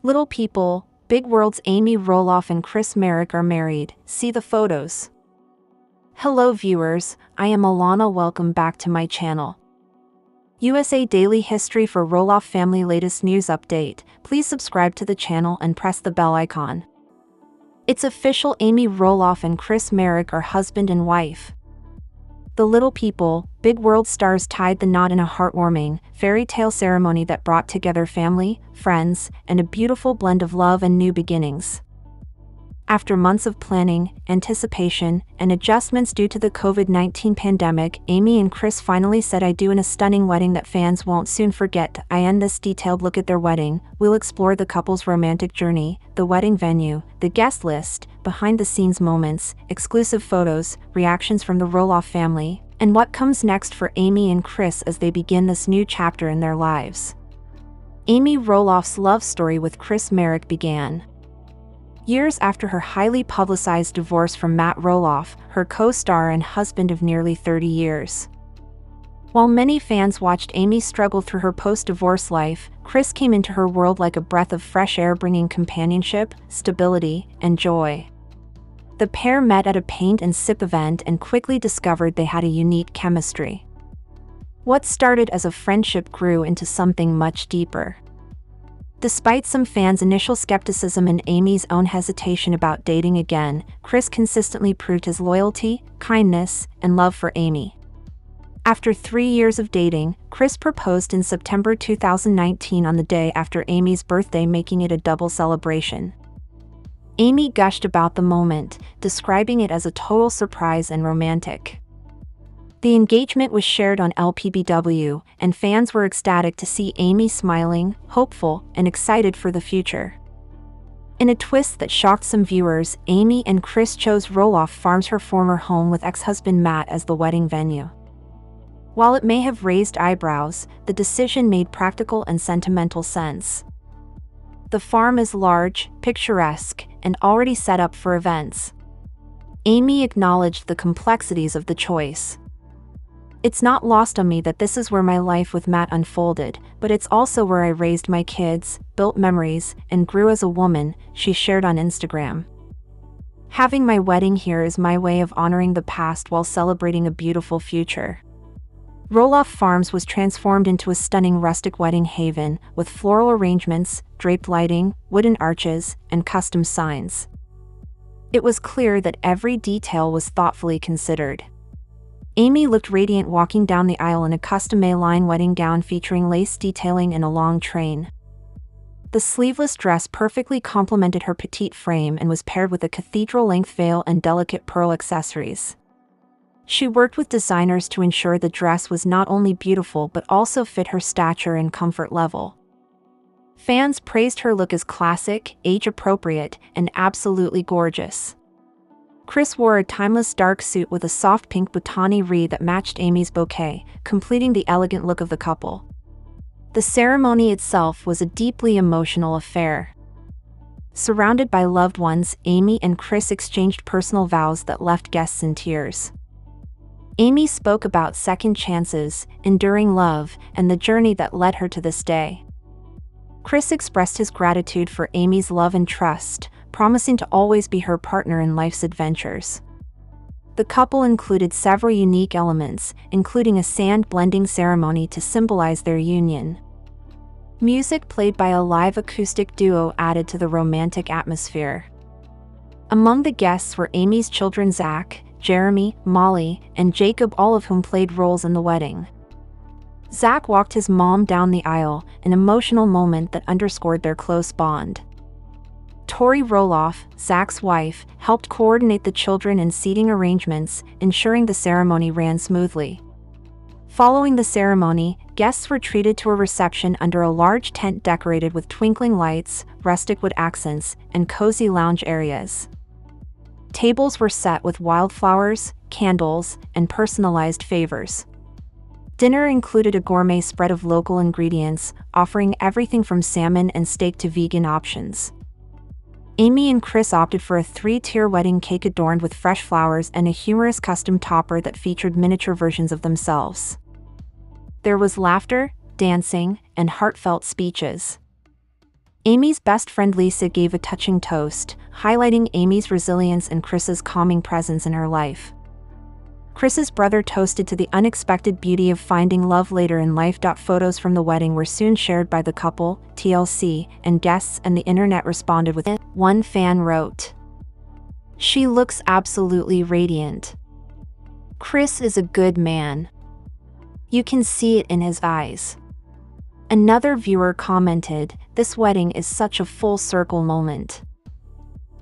Little people, big worlds. Amy Roloff and Chris Marek are married. See the photos. Hello viewers, I am Alana. Welcome back to my channel. USA Daily History for Roloff family. Latest news update. Please subscribe to the channel and press the bell icon. It's official, Amy Roloff and Chris Marek are husband and wife. The Little People, Big World stars tied the knot in a heartwarming, fairy tale ceremony that brought together family, friends, and a beautiful blend of love and new beginnings. After months of planning, anticipation, and adjustments due to the COVID-19 pandemic, Amy and Chris finally said I do in a stunning wedding that fans won't soon forget. In this detailed look at their wedding, we'll explore the couple's romantic journey, the wedding venue, the guest list, behind-the-scenes moments, exclusive photos, reactions from the Roloff family, and what comes next for Amy and Chris as they begin this new chapter in their lives. Amy Roloff's love story with Chris Marek began years after her highly publicized divorce from Matt Roloff, her co-star and husband of nearly 30 years. While many fans watched Amy struggle through her post-divorce life, Chris came into her world like a breath of fresh air, bringing companionship, stability, and joy. The pair met at a paint and sip event and quickly discovered they had a unique chemistry. What started as a friendship grew into something much deeper. Despite some fans' initial skepticism and Amy's own hesitation about dating again, Chris consistently proved his loyalty, kindness, and love for Amy. After 3 years of dating, Chris proposed in September 2019 on the day after Amy's birthday, making it a double celebration. Amy gushed about the moment, describing it as a total surprise and romantic. The engagement was shared on LPBW, and fans were ecstatic to see Amy smiling, hopeful, and excited for the future. In a twist that shocked some viewers, Amy and Chris chose Roloff Farms, her former home, with ex-husband Matt as the wedding venue. While it may have raised eyebrows, the decision made practical and sentimental sense. The farm is large, picturesque, and already set up for events. Amy acknowledged the complexities of the choice. It's not lost on me that this is where my life with Matt unfolded, but it's also where I raised my kids, built memories, and grew as a woman, she shared on Instagram. Having my wedding here is my way of honoring the past while celebrating a beautiful future. Roloff Farms was transformed into a stunning rustic wedding haven, with floral arrangements, draped lighting, wooden arches, and custom signs. It was clear that every detail was thoughtfully considered. Amy looked radiant walking down the aisle in a custom A-line wedding gown featuring lace detailing and a long train. The sleeveless dress perfectly complemented her petite frame and was paired with a cathedral-length veil and delicate pearl accessories. She worked with designers to ensure the dress was not only beautiful but also fit her stature and comfort level. Fans praised her look as classic, age-appropriate, and absolutely gorgeous. Chris wore a timeless dark suit with a soft pink boutonné wreath that matched Amy's bouquet, completing the elegant look of the couple. The ceremony itself was a deeply emotional affair. Surrounded by loved ones, Amy and Chris exchanged personal vows that left guests in tears. Amy spoke about second chances, enduring love, and the journey that led her to this day. Chris expressed his gratitude for Amy's love and trust, promising to always be her partner in life's adventures. The couple included several unique elements, including a sand blending ceremony to symbolize their union. Music played by a live acoustic duo added to the romantic atmosphere. Among the guests were Amy's children Zach, Jeremy, Molly, and Jacob, all of whom played roles in the wedding. Zach walked his mom down the aisle, an emotional moment that underscored their close bond. Tori Roloff, Zach's wife, helped coordinate the children and seating arrangements, ensuring the ceremony ran smoothly. Following the ceremony, guests were treated to a reception under a large tent decorated with twinkling lights, rustic wood accents, and cozy lounge areas. Tables were set with wildflowers, candles, and personalized favors. Dinner included a gourmet spread of local ingredients, offering everything from salmon and steak to vegan options. Amy and Chris opted for a 3-tier wedding cake adorned with fresh flowers and a humorous custom topper that featured miniature versions of themselves. There was laughter, dancing, and heartfelt speeches. Amy's best friend Lisa gave a touching toast, highlighting Amy's resilience and Chris's calming presence in her life. Chris's brother toasted to the unexpected beauty of finding love later in life. Photos from the wedding were soon shared by the couple, TLC, and guests, and the internet responded with it. One fan wrote, "She looks absolutely radiant. Chris is a good man. You can see it in his eyes." Another viewer commented, "This wedding is such a full circle moment.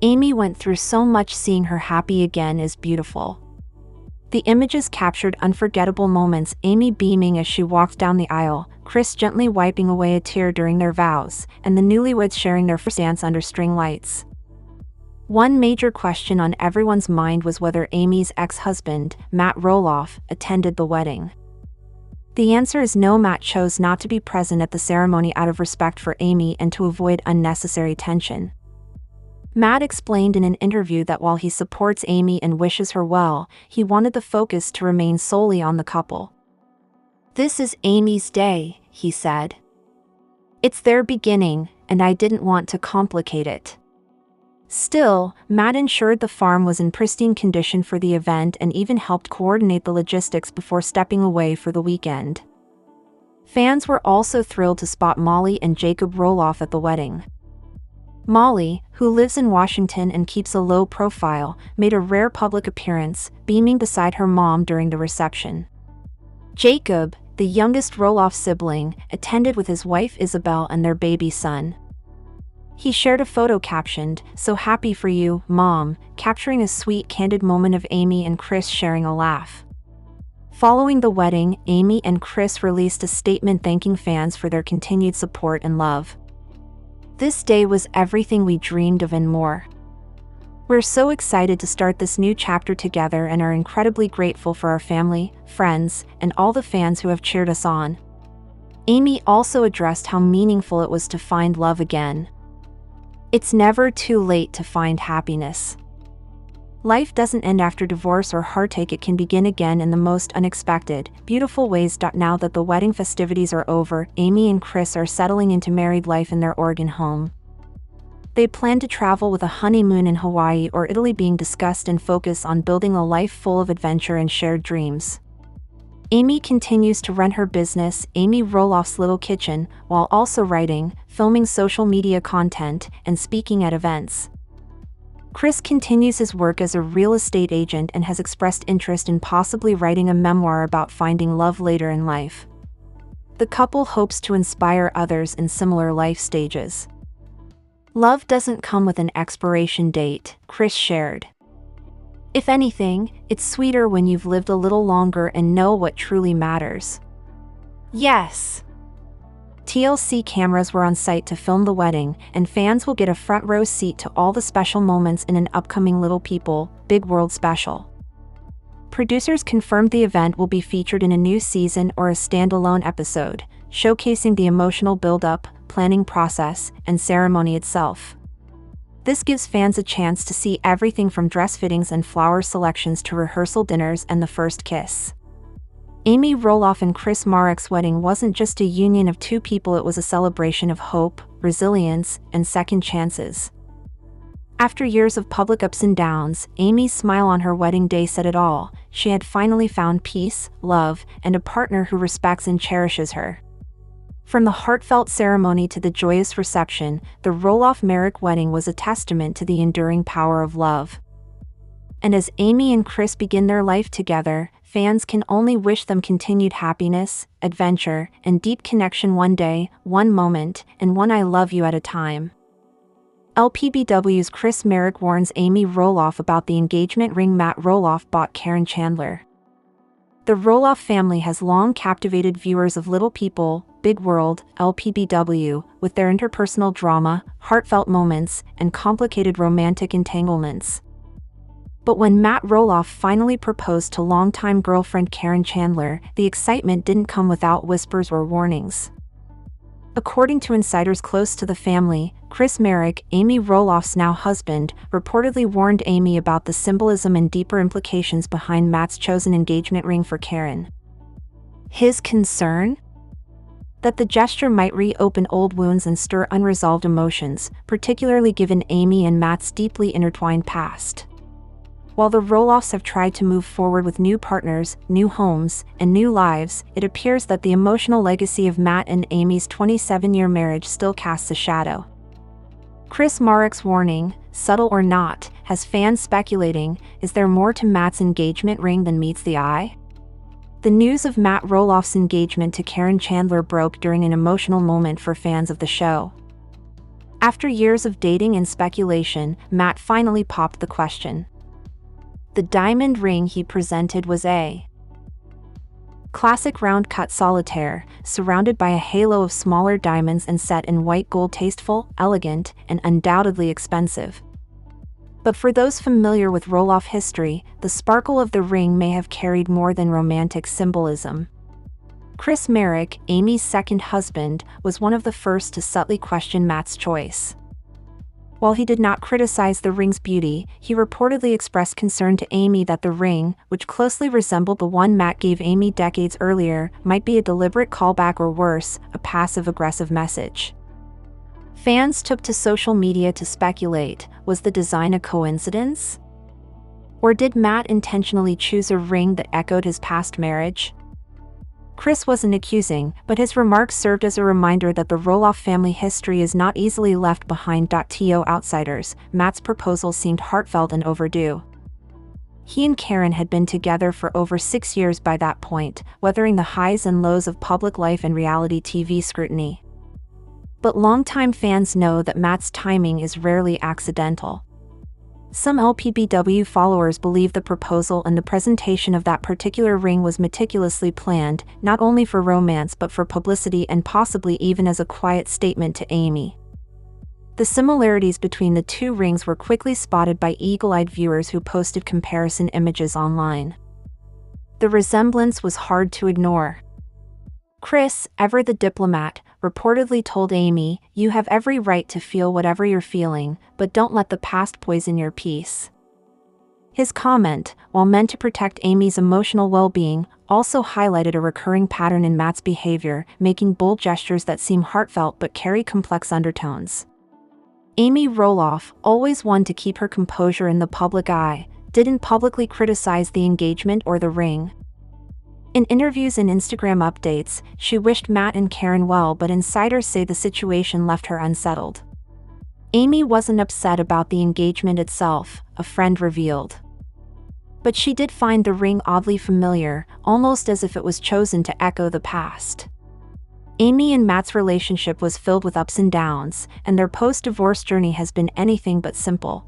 Amy went through so much, seeing her happy again is beautiful." The images captured unforgettable moments, Amy beaming as she walked down the aisle, Chris gently wiping away a tear during their vows, and the newlyweds sharing their first dance under string lights. One major question on everyone's mind was whether Amy's ex-husband, Matt Roloff, attended the wedding. The answer is no. Matt chose not to be present at the ceremony out of respect for Amy and to avoid unnecessary tension. Matt explained in an interview that while he supports Amy and wishes her well, he wanted the focus to remain solely on the couple. "This is Amy's day," he said. "It's their beginning, and I didn't want to complicate it." Still, Matt ensured the farm was in pristine condition for the event and even helped coordinate the logistics before stepping away for the weekend. Fans were also thrilled to spot Molly and Jacob Roloff at the wedding. Molly, who lives in Washington and keeps a low profile, made a rare public appearance, beaming beside her mom during the reception. Jacob, the youngest Roloff sibling, attended with his wife Isabel and their baby son. He shared a photo captioned, "So happy for you, Mom," capturing a sweet, candid moment of Amy and Chris sharing a laugh. Following the wedding, Amy and Chris released a statement thanking fans for their continued support and love. "This day was everything we dreamed of and more. We're so excited to start this new chapter together and are incredibly grateful for our family, friends, and all the fans who have cheered us on." Amy also addressed how meaningful it was to find love again. "It's never too late to find happiness. Life doesn't end after divorce or heartache, it can begin again in the most unexpected, beautiful ways." Now that the wedding festivities are over, Amy and Chris are settling into married life in their Oregon home. They plan to travel, with a honeymoon in Hawaii or Italy being discussed, and focus on building a life full of adventure and shared dreams. Amy continues to run her business, Amy Roloff's Little Kitchen, while also writing, filming social media content, and speaking at events. Chris continues his work as a real estate agent and has expressed interest in possibly writing a memoir about finding love later in life. The couple hopes to inspire others in similar life stages. "Love doesn't come with an expiration date," Chris shared. "If anything, it's sweeter when you've lived a little longer and know what truly matters." Yes! TLC cameras were on site to film the wedding, and fans will get a front row seat to all the special moments in an upcoming Little People, Big World special. Producers confirmed the event will be featured in a new season or a standalone episode, showcasing the emotional build-up, planning process, and ceremony itself. This gives fans a chance to see everything from dress fittings and flower selections to rehearsal dinners and the first kiss. Amy Roloff and Chris Marek's wedding wasn't just a union of two people, it was a celebration of hope, resilience, and second chances. After years of public ups and downs, Amy's smile on her wedding day said it all. She had finally found peace, love, and a partner who respects and cherishes her. From the heartfelt ceremony to the joyous reception, the Roloff-Marek wedding was a testament to the enduring power of love. And as Amy and Chris begin their life together, fans can only wish them continued happiness, adventure, and deep connection, one day, one moment, and one I love you at a time. LPBW's Chris Marek warns Amy Roloff about the engagement ring Matt Roloff bought Karen Chandler. The Roloff family has long captivated viewers of Little People, Big World, LPBW, with their interpersonal drama, heartfelt moments, and complicated romantic entanglements. But when Matt Roloff finally proposed to longtime girlfriend Karen Chandler, the excitement didn't come without whispers or warnings. According to insiders close to the family, Chris Marek, Amy Roloff's now husband, reportedly warned Amy about the symbolism and deeper implications behind Matt's chosen engagement ring for Karen. His concern? that the gesture might reopen old wounds and stir unresolved emotions, particularly given Amy and Matt's deeply intertwined past. While the Roloffs have tried to move forward with new partners, new homes, and new lives, it appears that the emotional legacy of Matt and Amy's 27-year marriage still casts a shadow. Marek's warning, subtle or not, has fans speculating, is there more to Matt's engagement ring than meets the eye? The news of Matt Roloff's engagement to Karen Chandler broke during an emotional moment for fans of the show. After years of dating and speculation, Matt finally popped the question. The diamond ring he presented was a classic round-cut solitaire, surrounded by a halo of smaller diamonds and set in white gold. Tasteful, elegant, and undoubtedly expensive. But for those familiar with Roloff history, the sparkle of the ring may have carried more than romantic symbolism. Marek, Amy's second husband, was one of the first to subtly question Matt's choice. While he did not criticize the ring's beauty, he reportedly expressed concern to Amy that the ring, which closely resembled the one Matt gave Amy decades earlier, might be a deliberate callback or worse, a passive-aggressive message. Fans took to social media to speculate, was the design a coincidence? Or did Matt intentionally choose a ring that echoed his past marriage? Wasn't accusing, but his remarks served as a reminder that the Roloff family history is not easily left behind. To outsiders, Matt's proposal seemed heartfelt and overdue. He and Karen had been together for over 6 years by that point, weathering the highs and lows of public life and reality TV scrutiny. But longtime fans know that Matt's timing is rarely accidental. Some LPBW followers believe the proposal and the presentation of that particular ring was meticulously planned, not only for romance but for publicity and possibly even as a quiet statement to Amy. The similarities between the two rings were quickly spotted by eagle-eyed viewers who posted comparison images online. The resemblance was hard to ignore. Ever the diplomat, reportedly told Amy, "You have every right to feel whatever you're feeling, but don't let the past poison your peace." His comment, while meant to protect Amy's emotional well-being, also highlighted a recurring pattern in Matt's behavior, making bold gestures that seem heartfelt but carry complex undertones. Amy Roloff, always one to keep her composure in the public eye, didn't publicly criticize the engagement or the ring. In interviews and Instagram updates, she wished Matt and Karen well, but insiders say the situation left her unsettled. Amy wasn't upset about the engagement itself, a friend revealed. But she did find the ring oddly familiar, almost as if it was chosen to echo the past. Amy and Matt's relationship was filled with ups and downs, and their post-divorce journey has been anything but simple.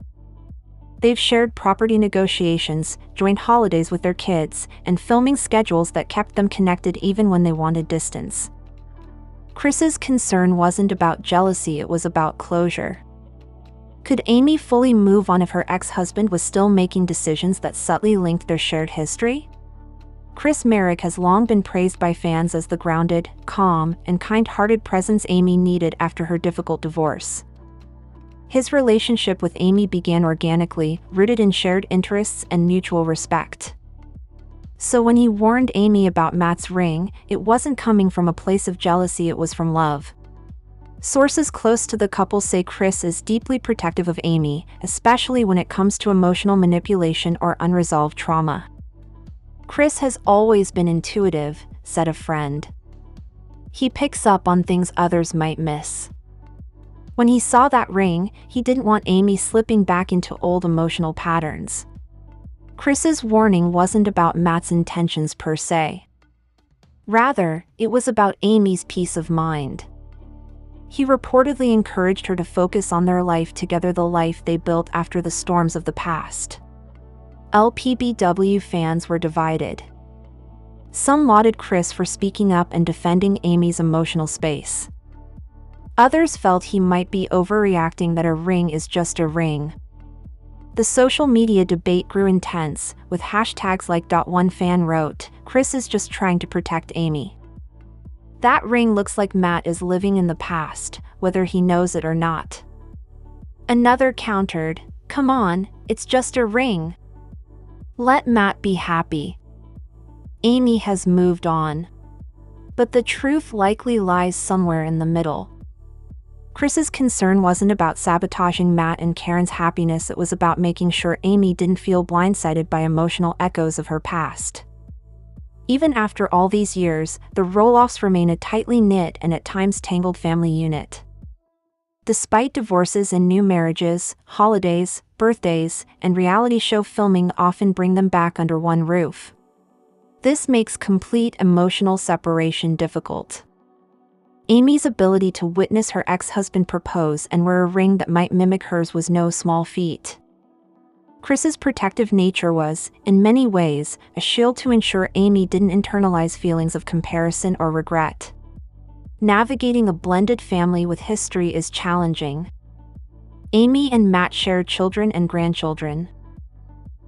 They've shared property negotiations, joined holidays with their kids, and filming schedules that kept them connected even when they wanted distance. Chris's concern wasn't about jealousy, it was about closure. Could Amy fully move on if her ex-husband was still making decisions that subtly linked their shared history? Marek has long been praised by fans as the grounded, calm, and kind-hearted presence Amy needed after her difficult divorce. His relationship with Amy began organically, rooted in shared interests and mutual respect. So when he warned Amy about Matt's ring, it wasn't coming from a place of jealousy, it was from love. Sources close to the couple say Chris is deeply protective of Amy, especially when it comes to emotional manipulation or unresolved trauma. Chris has always been intuitive, said a friend. He picks up on things others might miss. When he saw that ring, he didn't want Amy slipping back into old emotional patterns. Chris's warning wasn't about Matt's intentions per se. Rather, it was about Amy's peace of mind. He reportedly encouraged her to focus on their life together, the life they built after the storms of the past. LPBW fans were divided. Some lauded Chris for speaking up and defending Amy's emotional space. Others felt he might be overreacting, that a ring is just a ring. The social media debate grew intense, with hashtags like "One fan wrote, Chris is just trying to protect Amy. That ring looks like Matt is living in the past, whether he knows it or not." Another countered, "Come on, it's just a ring. Let Matt be happy. Amy has moved on." But the truth likely lies somewhere in the middle. Chris's concern wasn't about sabotaging Matt and Karen's happiness, it was about making sure Amy didn't feel blindsided by emotional echoes of her past. Even after all these years, the Roloffs remain a tightly knit and at times tangled family unit. Despite divorces and new marriages, holidays, birthdays, and reality show filming often bring them back under one roof. This makes complete emotional separation difficult. Amy's ability to witness her ex-husband propose and wear a ring that might mimic hers was no small feat. Chris's protective nature was, in many ways, a shield to ensure Amy didn't internalize feelings of comparison or regret. Navigating a blended family with history is challenging. Amy and Matt share children and grandchildren.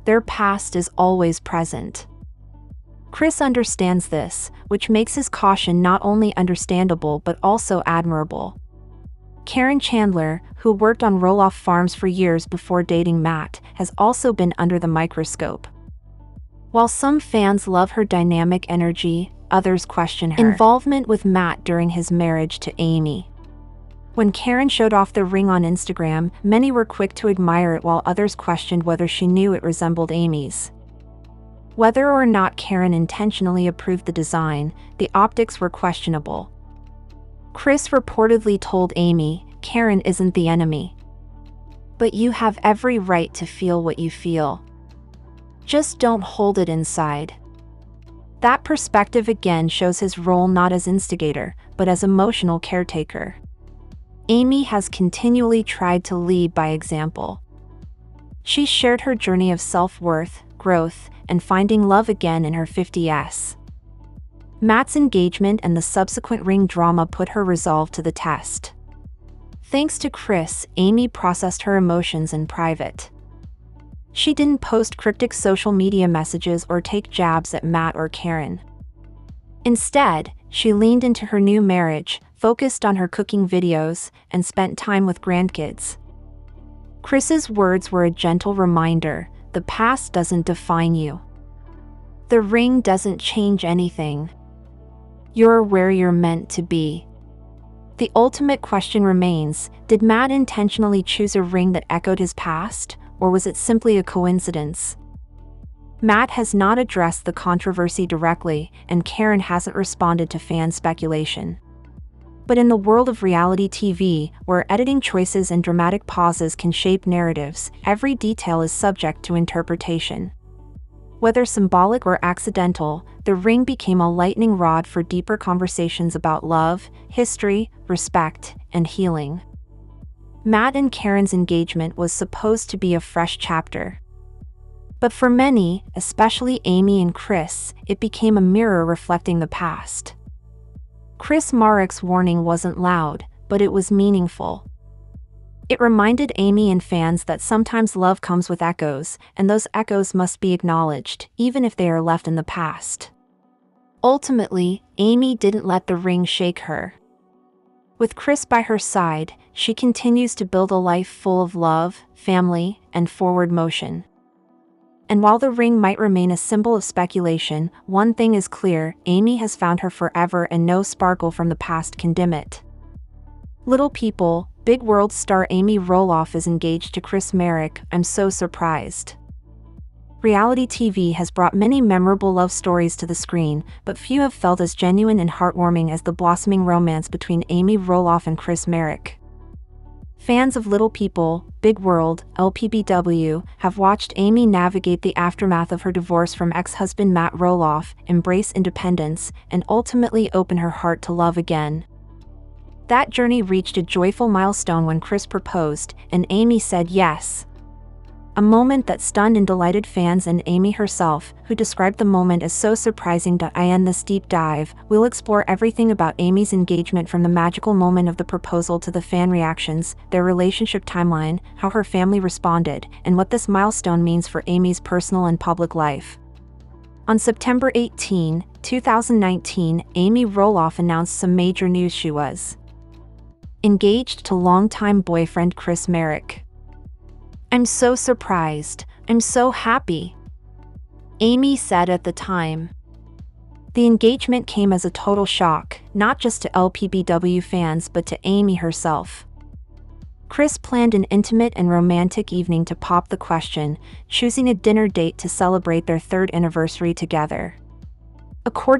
Their past is always present. Chris understands this, which makes his caution not only understandable but also admirable. Karen Chandler, who worked on Roloff farms for years before dating Matt, has also been under the microscope. While some fans love her dynamic energy, others question her involvement with Matt during his marriage to Amy. When Karen showed off the ring on Instagram, many were quick to admire it while others questioned whether she knew it resembled Amy's. Whether or not Karen intentionally approved the design, the optics were questionable. Chris reportedly told Amy, "Karen isn't the enemy. But you have every right to feel what you feel. Just don't hold it inside." That perspective again shows his role not as instigator, but as emotional caretaker. Amy has continually tried to lead by example. She shared her journey of self-worth, growth, and finding love again in her 50s. Matt's engagement and the subsequent ring drama put her resolve to the test. Thanks to Chris, Amy processed her emotions in private. She didn't post cryptic social media messages or take jabs at Matt or Karen. Instead, she leaned into her new marriage, focused on her cooking videos, and spent time with grandkids. Chris's words were a gentle reminder: the past doesn't define you. The ring doesn't change anything. You're where you're meant to be. The ultimate question remains, did Matt intentionally choose a ring that echoed his past, or was it simply a coincidence? Matt has not addressed the controversy directly, and Karen hasn't responded to fan speculation. But in the world of reality TV, where editing choices and dramatic pauses can shape narratives, every detail is subject to interpretation. Whether symbolic or accidental, the ring became a lightning rod for deeper conversations about love, history, respect, and healing. Matt and Karen's engagement was supposed to be a fresh chapter. But for many, especially Amy and Chris, it became a mirror reflecting the past. Marek's warning wasn't loud, but it was meaningful. It reminded Amy and fans that sometimes love comes with echoes, and those echoes must be acknowledged, even if they are left in the past. Ultimately, Amy didn't let the ring shake her. With Chris by her side, she continues to build a life full of love, family, and forward motion. And while the ring might remain a symbol of speculation, one thing is clear: Amy has found her forever and no sparkle from the past can dim it. Little People, Big World star Amy Roloff is engaged to Marek. I'm so surprised. Reality TV has brought many memorable love stories to the screen, but few have felt as genuine and heartwarming as the blossoming romance between Amy Roloff and Marek. Fans of Little People, Big World, LPBW, have watched Amy navigate the aftermath of her divorce from ex-husband Matt Roloff, embrace independence, and ultimately open her heart to love again. That journey reached a joyful milestone when Chris proposed, and Amy said yes. A moment that stunned and delighted fans and Amy herself, who described the moment as so surprising. In this deep dive, we'll explore everything about Amy's engagement, from the magical moment of the proposal to the fan reactions, their relationship timeline, how her family responded, and what this milestone means for Amy's personal and public life. On September 18, 2019, Amy Roloff announced some major news. She was engaged to longtime boyfriend Marek. "I'm so surprised. I'm so happy," Amy said at the time. The engagement came as a total shock, not just to LPBW fans but to Amy herself. Kris planned an intimate and romantic evening to pop the question, choosing a dinner date to celebrate their third anniversary together. According